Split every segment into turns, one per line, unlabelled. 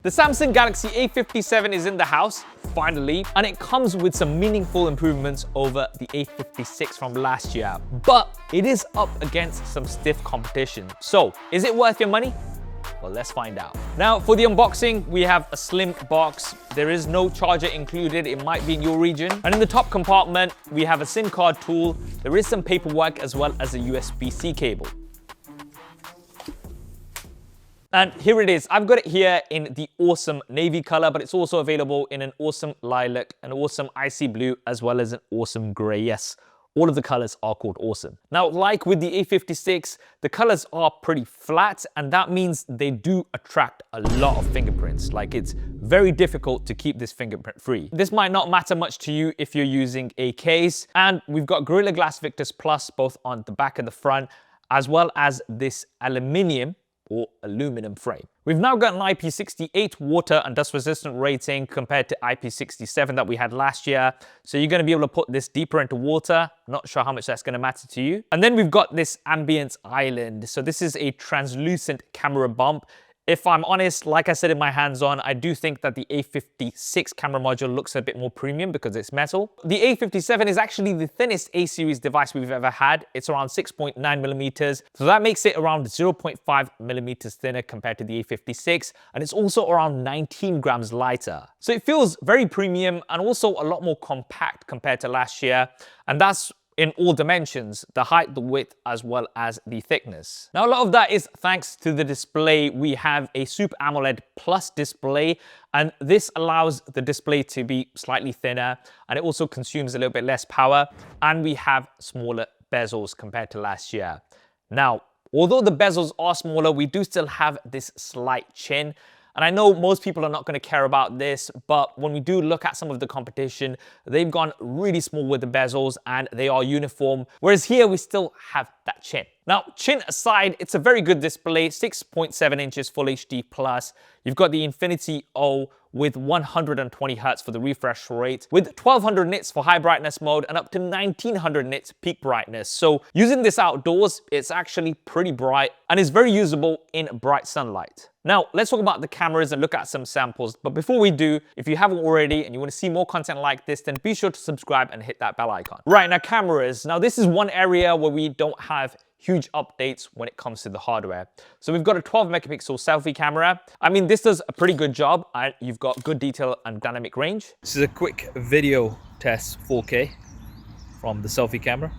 The Samsung Galaxy A57 is in the house, finally, and it comes with some meaningful improvements over the A56 from last year. But it is up against some stiff competition. So, is it worth your money? Well, let's find out. Now, for the unboxing, we have a slim box. There is no charger included. It might be in your region. And in the top compartment, we have a SIM card tool. There is some paperwork as well as a USB-C cable. And here it is. I've got it here in the awesome navy color, but it's also available in an awesome lilac, an awesome icy blue, as well as an awesome gray. Yes, all of the colors are called awesome. Now, like with the A56, the colors are pretty flat, and that means they do attract a lot of fingerprints. Like, it's very difficult to keep this fingerprint free. This might not matter much to you if you're using a case. And we've got Gorilla Glass Victus Plus both on the back and the front, as well as this aluminium or aluminum frame. We've now got an IP68 water and dust resistant rating compared to IP67 that we had last year. So you're gonna be able to put this deeper into water. Not sure how much that's gonna matter to you. And then we've got this ambience island. So this is a translucent camera bump. If I'm honest, like I said in my hands-on, I do think that the A56 camera module looks a bit more premium because it's metal. The A57 is actually the thinnest A-series device we've ever had. It's around 6.9 millimeters. So that makes it around 0.5 millimeters thinner compared to the A56. And it's also around 19 grams lighter. So it feels very premium and also a lot more compact compared to last year. And that's in all dimensions, the height, the width, as well as the thickness. Now, a lot of that is thanks to the display. We have a SuperAMOLED Plus display, and this allows the display to be slightly thinner, and it also consumes a little bit less power, and we have smaller bezels compared to last year. Now, although the bezels are smaller, we do still have this slight chin. And I know most people are not going to care about this, but when we do look at some of the competition, they've gone really small with the bezels and they are uniform. Whereas here we still have that chin. Now, chin aside, it's a very good display, 6.7 inches Full HD plus. You've got the Infinity O with 120 Hz for the refresh rate, with 1200 nits for high brightness mode and up to 1900 nits peak brightness. So using this outdoors, it's actually pretty bright and is very usable in bright sunlight. Now, let's talk about the cameras and look at some samples. But before we do, if you haven't already and you want to see more content like this, then be sure to subscribe and hit that bell icon. Right, now cameras. Now, this is one area where we don't have huge updates when it comes to the hardware. So we've got a 12 megapixel selfie camera. I mean, this does a pretty good job, and you've got good detail and dynamic range. This is a quick video test 4K from the selfie camera.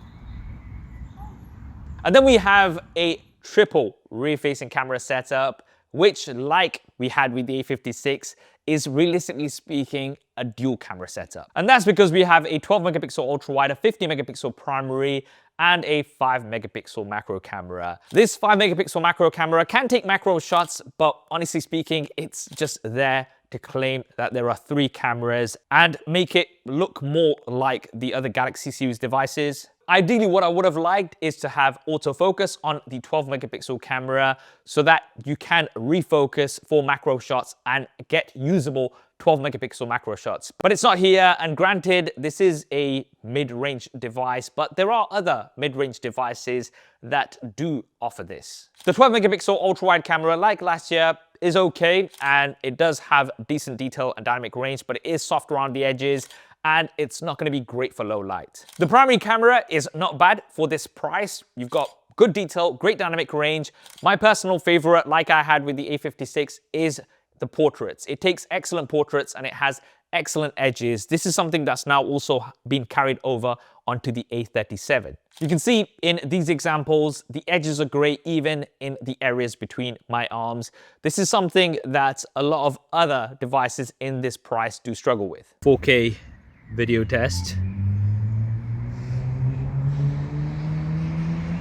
And then we have a triple rear-facing camera setup, which, like we had with the A56, is realistically speaking a dual camera setup. And that's because we have a 12 megapixel ultra wide, a 50 megapixel primary, and a 5 megapixel macro camera. This 5 megapixel macro camera can take macro shots, but honestly speaking, it's just there to claim that there are 3 cameras and make it look more like the other Galaxy series devices. Ideally, what I would have liked is to have autofocus on the 12 megapixel camera so that you can refocus for macro shots and get usable 12 megapixel macro shots. But it's not here, and granted, this is a mid-range device, but there are other mid-range devices that do offer this. The 12 megapixel ultra-wide camera, like last year, is okay, and it does have decent detail and dynamic range, but it is soft around the edges, and it's not going to be great for low light. The primary camera is not bad for this price. You've got good detail, great dynamic range. My personal favorite, like I had with the A56, is the portraits. It takes excellent portraits and it has excellent edges. This is something that's now also been carried over onto the A37. You can see in these examples, the edges are great even in the areas between my arms. This is something that a lot of other devices in this price do struggle with. 4K video test.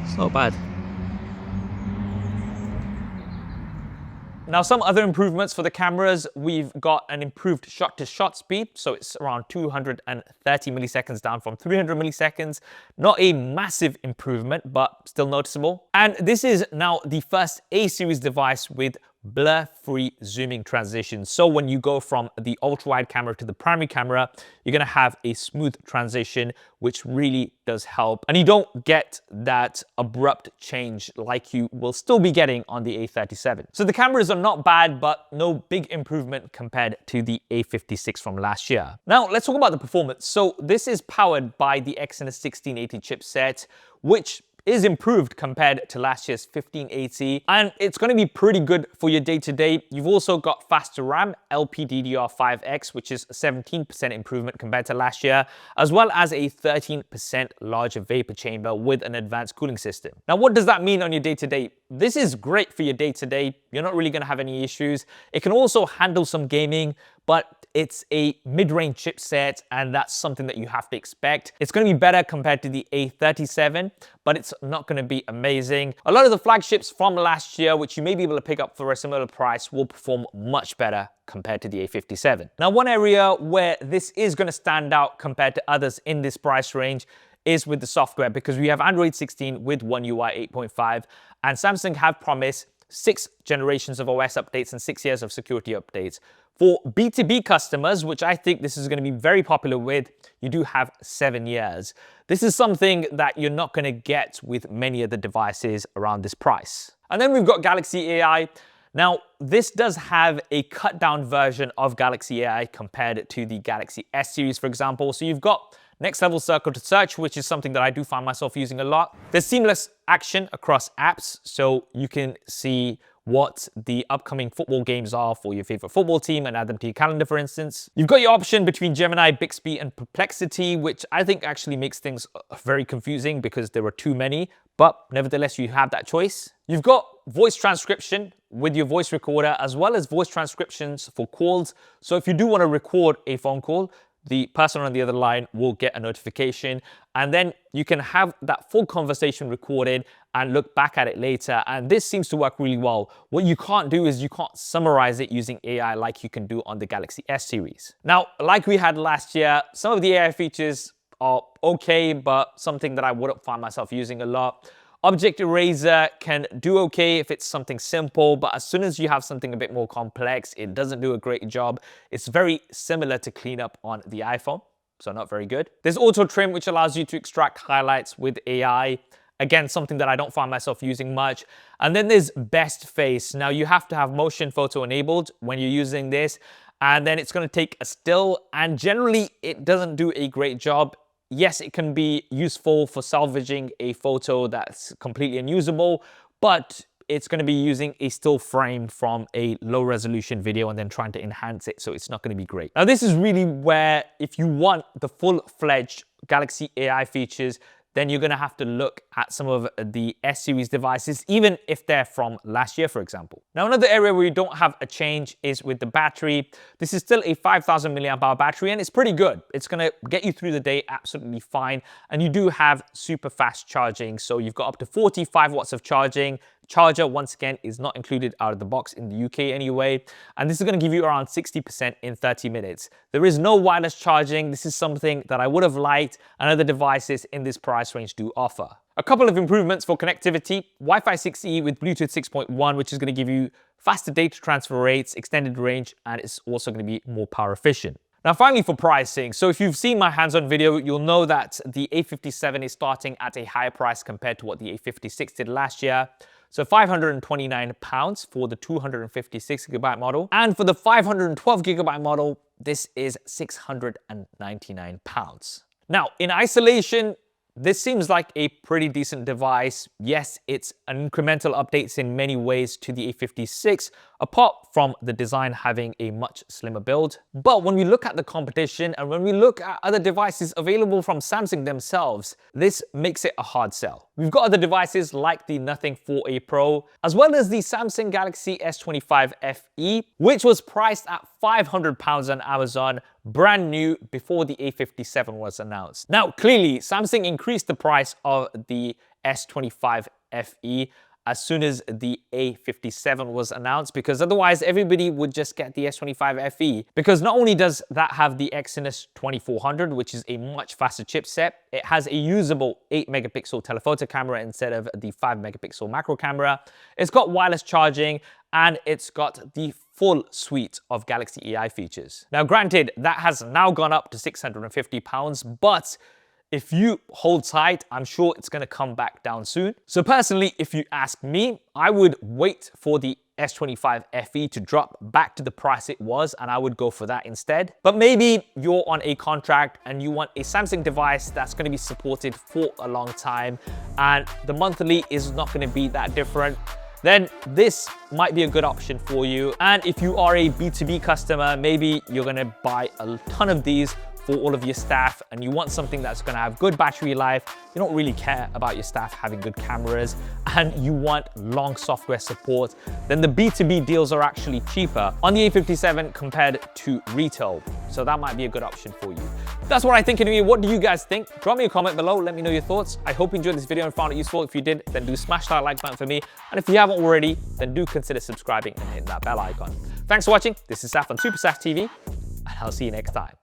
It's not bad. Now, some other improvements for the cameras, we've got an improved shot-to-shot speed, so it's around 230 milliseconds down from 300 milliseconds. Not a massive improvement, but still noticeable. And this is now the first A-series device with blur-free zooming transition. So when you go from the ultra-wide camera to the primary camera, you're gonna have a smooth transition, which really does help. And you don't get that abrupt change like you will still be getting on the A37. So the cameras are not bad, but no big improvement compared to the A56 from last year. Now let's talk about the performance. So this is powered by the Exynos 1680 chipset, which is improved compared to last year's 1580, and it's going to be pretty good for your day-to-day. You've also got faster RAM, LPDDR5X, which is a 17% improvement compared to last year, as well as a 13% larger vapor chamber with an advanced cooling system. Now, what does that mean on your day-to-day? This is great for your day-to-day. You're not really going to have any issues. It can also handle some gaming, but it's a mid-range chipset, and that's something that you have to expect. It's going to be better compared to the A37, but it's not going to be amazing. A lot of the flagships from last year, which you may be able to pick up for a similar price, will perform much better compared to the A57. Now, one area where this is going to stand out compared to others in this price range is with the software, because we have Android 16 with One UI 8.5, and Samsung have promised 6 generations of OS updates and 6 years of security updates. For B2B customers, which I think this is going to be very popular with, you do have 7 years. This is something that you're not going to get with many of the devices around this price. And then we've got Galaxy AI. Now, this does have a cut down version of Galaxy AI compared to the Galaxy S series, for example. So you've got next level circle to search, which is something that I do find myself using a lot. There's seamless action across apps, so you can see what the upcoming football games are for your favorite football team and add them to your calendar, for instance. You've got your option between Gemini, Bixby, and Perplexity, which I think actually makes things very confusing because there are too many, but nevertheless, you have that choice. You've got voice transcription with your voice recorder, as well as voice transcriptions for calls. So if you do want to record a phone call, the person on the other line will get a notification, and then you can have that full conversation recorded and look back at it later. And this seems to work really well. What you can't do is you can't summarize it using AI like you can do on the Galaxy S series. Now, like we had last year, some of the AI features are okay, but something that I wouldn't find myself using a lot. Object Eraser can do okay if it's something simple, but as soon as you have something a bit more complex, it doesn't do a great job. It's very similar to cleanup on the iPhone, so not very good. There's Auto Trim, which allows you to extract highlights with AI. Again, something that I don't find myself using much. And then there's Best Face. Now, you have to have motion photo enabled when you're using this, and then it's going to take a still, and generally it doesn't do a great job. Yes, it can be useful for salvaging a photo that's completely unusable, but it's going to be using a still frame from a low resolution video and then trying to enhance it, so it's not going to be great. Now, this is really where, if you want the full-fledged Galaxy AI features, then you're going to have to look at some of the S series devices, even if they're from last year, for example. Now, another area where you don't have a change is with the battery. This is still a 5,000 milliamp hour battery, and it's pretty good. It's going to get you through the day absolutely fine. And you do have super fast charging. So you've got up to 45 watts of charging. Charger, once again, is not included out of the box in the UK anyway. And this is going to give you around 60% in 30 minutes. There is no wireless charging. This is something that I would have liked, and other devices in this price range do offer. A couple of improvements for connectivity. Wi-Fi 6E with Bluetooth 6.1, which is going to give you faster data transfer rates, extended range, and it's also going to be more power efficient. Now, finally, for pricing. So if you've seen my hands-on video, you'll know that the A57 is starting at a higher price compared to what the A56 did last year. So £529 for the 256GB model. And for the 512GB model, this is £699. Now, in isolation, this seems like a pretty decent device. Yes, it's an incremental updates in many ways to the A56, apart from the design having a much slimmer build. But when we look at the competition and when we look at other devices available from Samsung themselves, this makes it a hard sell. We've got other devices like the Nothing 4A Pro, as well as the Samsung Galaxy S25 FE, which was priced at £500 on Amazon, brand new before the A57 was announced. Now, clearly, Samsung increased the price of the S25 FE as soon as the A57 was announced, because otherwise everybody would just get the S25 FE. Because not only does that have the Exynos 2400, which is a much faster chipset, it has a usable 8-megapixel telephoto camera instead of the 5-megapixel macro camera. It's got wireless charging, and it's got the full suite of Galaxy AI features. Now granted, that has now gone up to £650, but if you hold tight, I'm sure it's gonna come back down soon. So personally, if you ask me, I would wait for the S25 FE to drop back to the price it was, and I would go for that instead. But maybe you're on a contract and you want a Samsung device that's gonna be supported for a long time, and the monthly is not gonna be that different, then this might be a good option for you. And if you are a B2B customer, maybe you're gonna buy a ton of these for all of your staff and you want something that's gonna have good battery life, you don't really care about your staff having good cameras, and you want long software support, then the B2B deals are actually cheaper on the A57 compared to retail. So that might be a good option for you. That's what I think anyway. What do you guys think? Drop me a comment below, let me know your thoughts. I hope you enjoyed this video and found it useful. If you did, then do smash that like button for me. And if you haven't already, then do consider subscribing and hitting that bell icon. Thanks for watching. This is Saf on SuperSaf TV, and I'll see you next time.